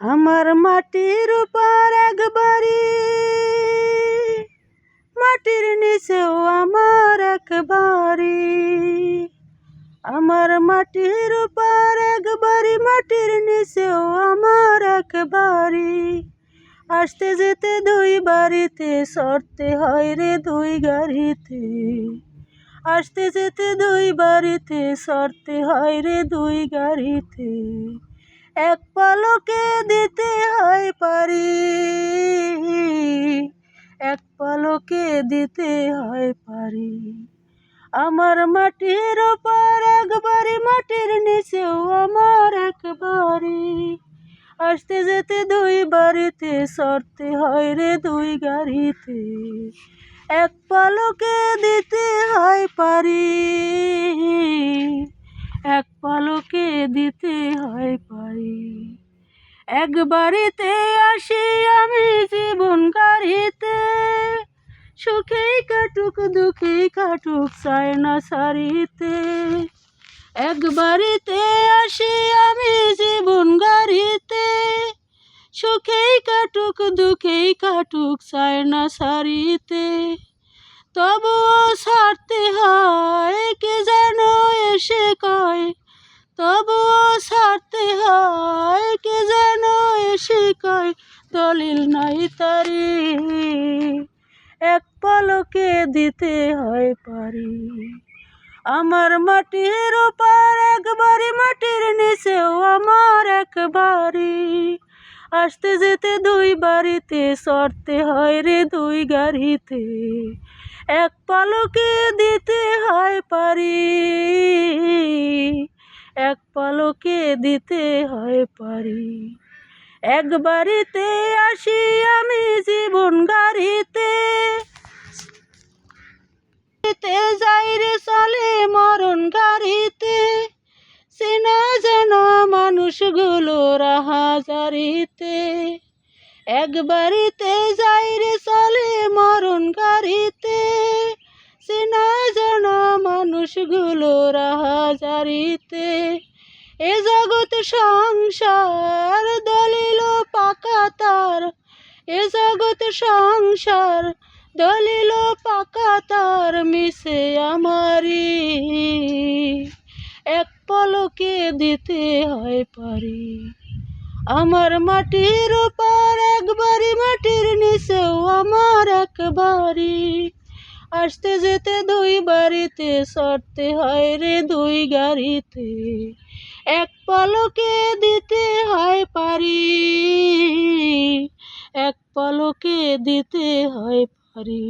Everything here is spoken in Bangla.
আমার মাটির উপর এক বাড়ি, মাটির নিচেও আমার এক বাড়ি। আমার মাটির উপর এক বাড়ি, মাটির নিচেও আমার এক বাড়ি। আসতে যেতে দুই বাড়িতে, সরতে হয় রে দুই গাড়িতে। আসতে যেতে দুই বাড়িতে, সরতে হয় রে দুই গাড়িতে। এক পলকে দিতে হয় পারি, এক পলকে দিতে হয় পারি। আমার মাটির ওপর এক বাড়ি, মাটির নিচেও আমার এক বাড়ি। আসতে যেতে দুই বাড়িতে, সরতে হয় রে দুই গাড়িতে। এক পলকে দিতে হয় পারি, এক পলকে দিতে হয় পারি। এক বাড়িতে আসি আমি জীবন গাড়িতে, সুখেই কাটুক দুঃখেই কাটুক চায় না সারিতে। এক বাড়িতে আসি আমি জীবন গাড়িতে, সুখেই কাটুক দুঃখেই কাটুক চায় না সারিতে। তবুও ছাড়তে হয়, কে যেন এসে কয়, তবুও ছাড়তে হয়, কে যেন এসে কয়, দলিল নাই তারি। এক পলকে দিতে হয় পারি। আমার মাটির উপর এক বাড়ি, মাটির নিচেও আমার এক বাড়ি। আসতে যেতে দুই বাড়িতে, সরতে হয় রে দুই গাড়িতে। এক পলকে দিতে হয় পারি, এক পলকে দিতে হয় পারি। এক বাড়িতে আসি আমি জীবন গাড়িতে, যাই রে চলে মরণ গাড়িতে। চেনা জানা মানুষগুলো রাহাজারিতে। এক বাড়িতে যাই রে চলে মরণ গাড়িতে। চেনা জানা মানুষগুলো রাহাজারিতে। এ জগৎ সংসার দলিল পাকা তার, এ জগৎ সংসার দলিল পাকা তার, মিশে আমারি। এক পলকে দিতে হয় পারি। আমার মাটির উপর এক বাড়ি, মাটির নিচেও আমার এক বাড়ি। আসতে যেতে দুই বাড়িতে, সরতে হয় রে দুই গাড়িতে। এক পলকে দিতে হয় পারি, এক পলকে দিতে হয় পারি।